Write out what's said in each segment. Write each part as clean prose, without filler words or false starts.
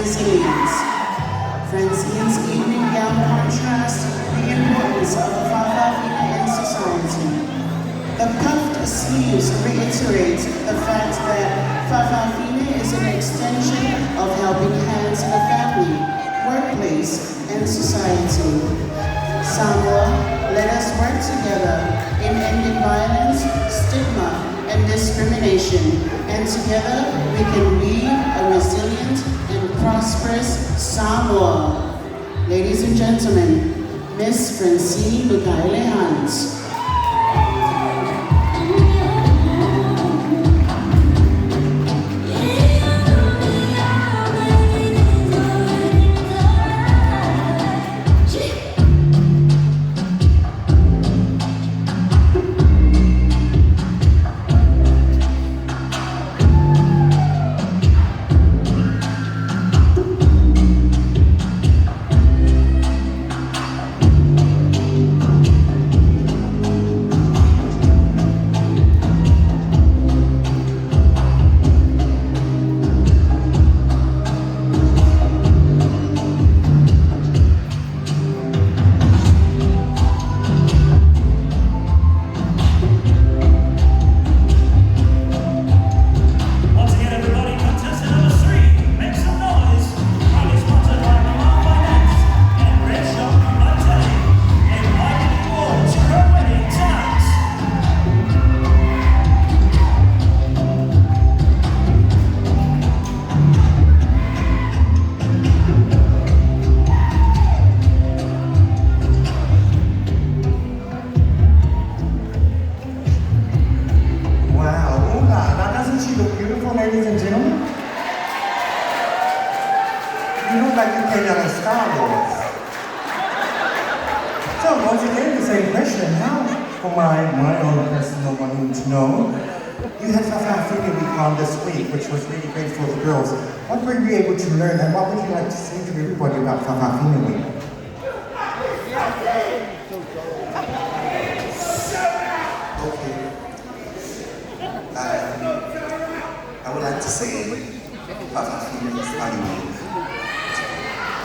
resilience. Francine's evening gown contrasts the importance of Fa'afafine in society. The puffed sleeves reiterate the fact that Fa'afafine is an extension of helping hands in the family, workplace, and society. Samoa, let us work together in ending violence, stigma, and discrimination, and together we can lead a resilient and prosperous Samoa. Ladies and gentlemen, Miss Francine Lugaile Hans. Ladies and gentlemen, you look like you came out of Star Wars. So once again, the same question. How, for my own personal wanting to know, you had Fa'afafine week on this week, which was really great for the girls. What were you able to learn, and what would you like to say to everybody about Fa'afafine week? I would like to say Fa'afafines are unique.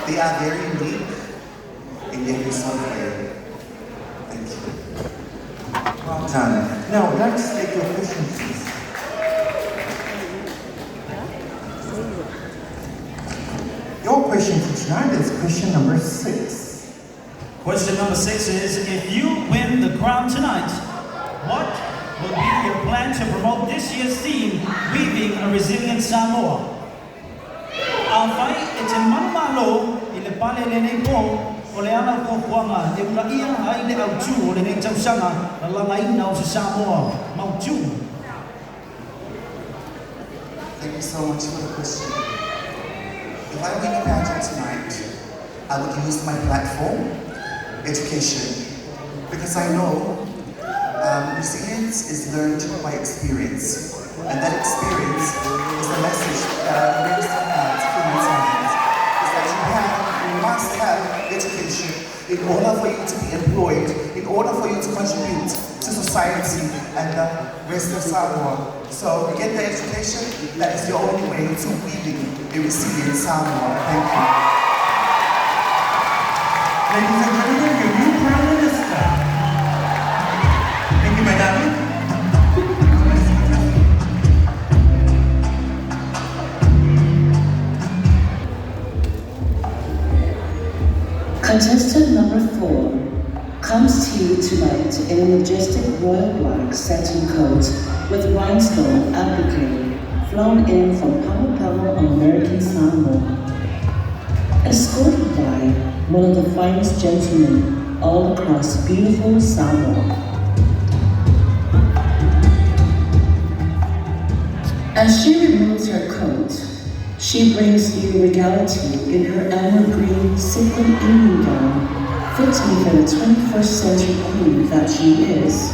They are very unique in every sort of way. Thank you. Well done. Now, let's take your question, please. Your question for tonight is question number 6. Question number 6 is, if you win the crown tonight, what will be your plan to promote this year's theme, Weaving a Resilient Samoa? Ang whai e te manumalo I le pale le nei po o le ana kokoanga e ula ia hai le au tū o le nei tausanga na langaina o se Samoa mau tū. Thank you so much for the question. If I win the pageant tonight, I would use my platform, education, because I know resilience is learned by experience, and that experience is the message that I bring to human science, is that you must have education in order for you to be employed, in order for you to contribute to society and the rest of Samoa. So get the education, that is your only way to weaving a resilient Samoa. Thank you. Ladies and gentlemen, your new Prime Minister. Thank you, my darling. Contestant number 4 comes to you tonight in a majestic royal black satin coat with rhinestone applique flown in from Pago on American Samoa. Escorted by one of the finest gentlemen all across beautiful Samoa. As she removes her coat, she brings you regality in her emerald green sequin evening gown, fitting for the 21st century queen that she is.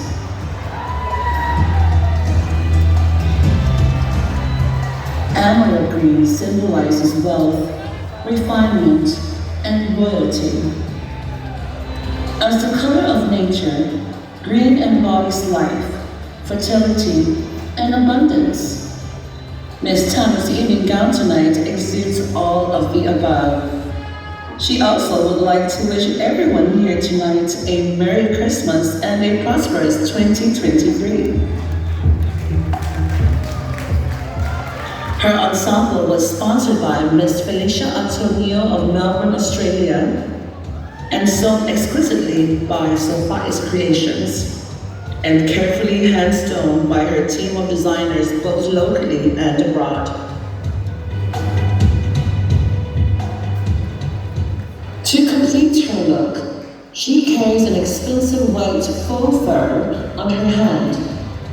Emerald green symbolizes wealth, refinement, and royalty. As the color of nature, green embodies life, fertility, and abundance. Miss Tana's evening gown tonight exudes all of the above. She also would like to wish everyone here tonight a Merry Christmas and a prosperous 2023. Her ensemble was sponsored by Miss Felicia Antonio of Melbourne, Australia, and sewn exquisitely by Sophia's Creations, and carefully hand-sewn by her team of designers both locally and abroad. To complete her look, she carries an expensive white faux fur on her hand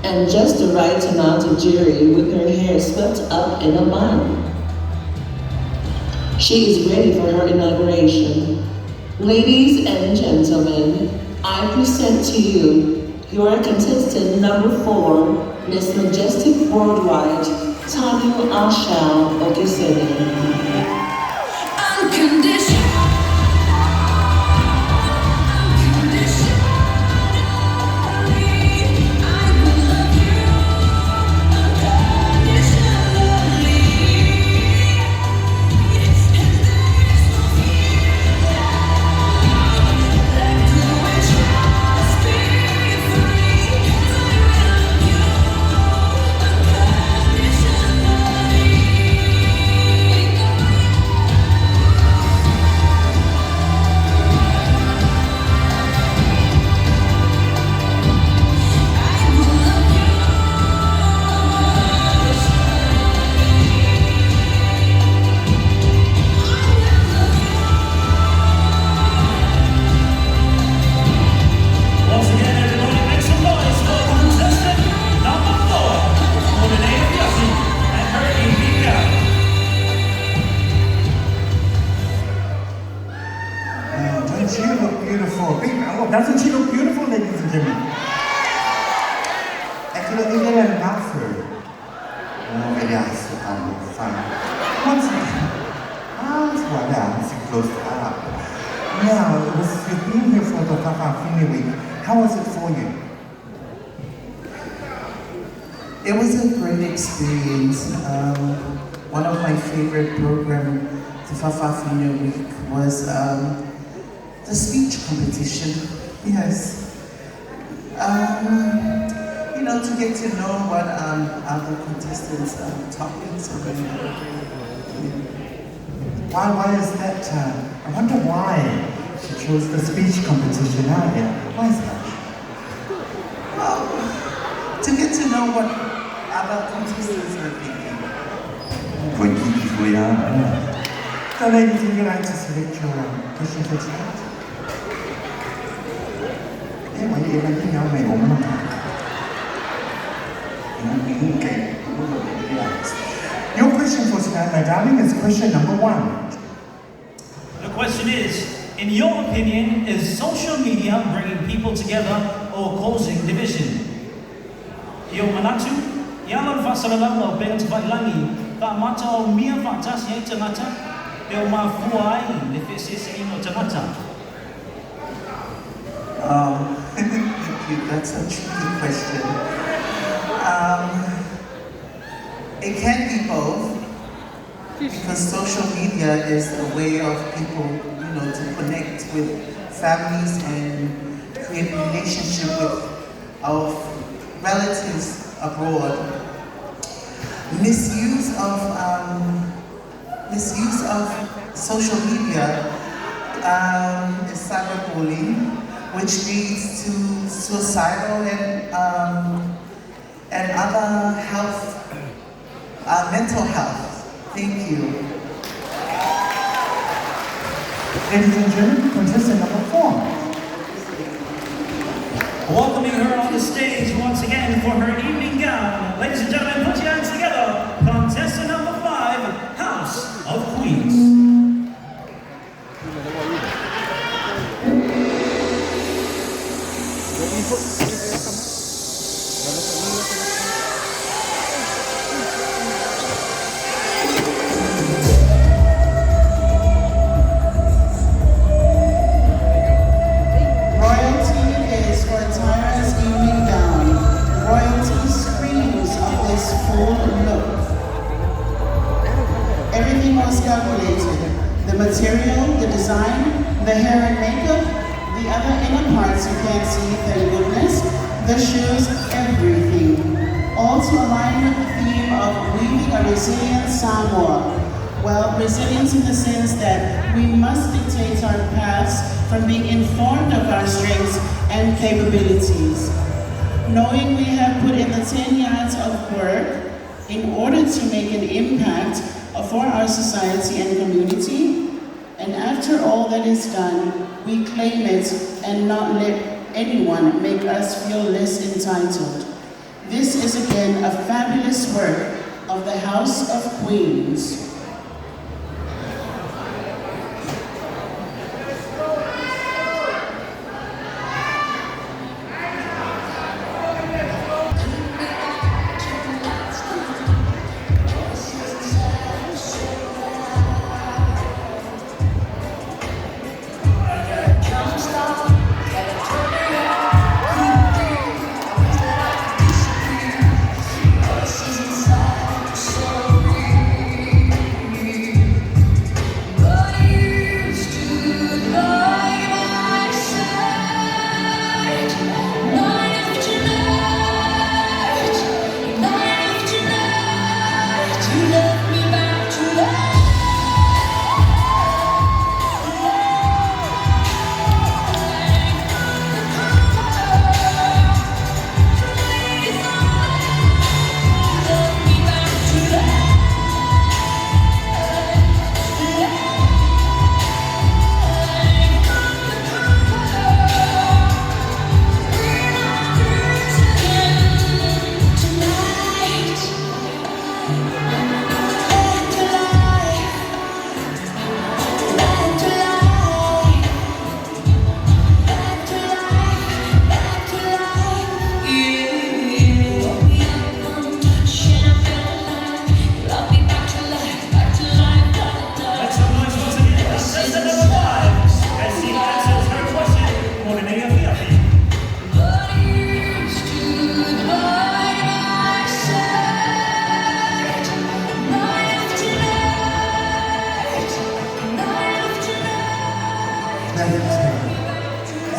and just the right amount of jewelry with her hair swept up in a bun. She is ready for her inauguration. Ladies and gentlemen, I present to you your contestant number 4, Miss Majestic Worldwide, Tanu Ashao Ogiseni. Unconditional. Doesn't she look beautiful, ladies and gentlemen? Ecco lo che viene al naso. Non vediasso tanto, fine. Once again, guardate, close up. Now, you've been here for the Tauvaga Week. How was it for you? It was a great experience. One of my favorite programs, the Tauvaga Week, was the speech competition. Yes. You know, to get to know what other contestants' topics are going to be. Why is that? I wonder why she chose the speech competition out here. Why is that? Well, to get to know what other contestants are thinking. So ladies, would you like to select your question for tonight? Your question for tonight, my darling, is question number 1. The question is, in your opinion, is social media bringing people together or causing division? Yo manatu, yalan fasalalang o bengat bailangi, ka mata o mia fatas ye tanata, yo mafuai, if it's ino tanata. Thank you. That's a tricky question. It can be both, because social media is a way of people, you know, to connect with families and create a relationship of relatives abroad. Misuse of social media is cyberbullying, which leads to suicidal and other health, mental health. Thank you. Ladies and gentlemen, contestant number 4. Welcoming her on the stage once again for her evening gown. Ladies and gentlemen, put your hands together. Contestant number 5, House of Queens. Everything was material, the design, the hair and makeup, the other inner parts you can't see, thank goodness, the shoes, everything. All to align with the theme of weaving a resilient Samoa. Well, resilience in the sense that we must dictate our paths from being informed of our strengths and capabilities. Knowing we have put in the 10 yards of work in order to make an impact for our society and community, and after all that is done, we claim it and not let anyone make us feel less entitled. This is again a fabulous work of the House of Queens.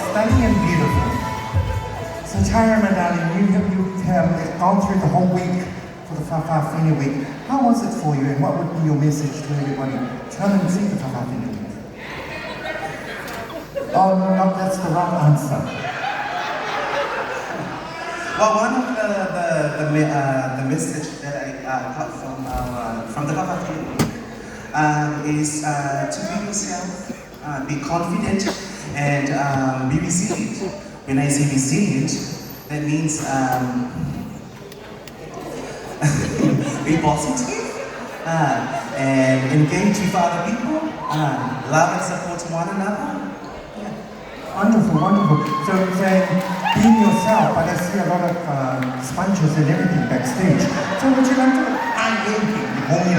Stunning and beautiful. So Tyra Manali, you have gone through the whole week for the Fa'afafine week. How was it for you, and what would be your message to everybody? Come and see the Fa'afafine week. Oh no, that's the wrong answer. Well, one of the message that I got from the Tauvaga is to be yourself, be confident, and be resilient. When I say resilient, that means be positive and engage with other people, love and support one another. Wonderful, wonderful. So you're saying being yourself, but I see a lot of sponges and everything backstage. So would you like to only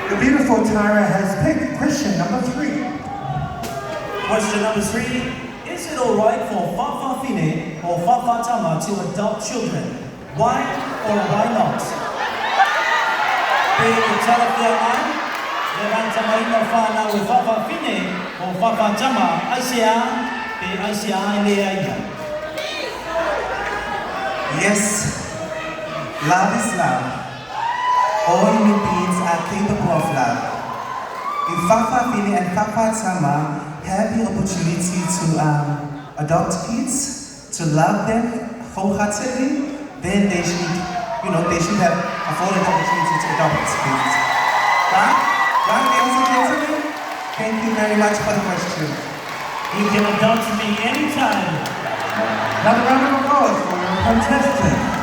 the beautiful Tyra has picked question number 3. Question number 3. Is it alright for Fa'afafine or Fa'afatama to adopt children? Why or why not? Being Talafia Levanta Maino Fana with Fa'afafine or Fa'afatama, Aisia, be Aisia Leaia. Yes, love is love. All human beings are capable of love. If Fa'afafine and Fa'afatama have the opportunity to adopt kids, to love them wholeheartedly, then they should have afforded the opportunity to adopt kids. Right? Right, ladies and gentlemen? Thank you very much for the question. You can adopt me anytime. Another round of applause for your contestant.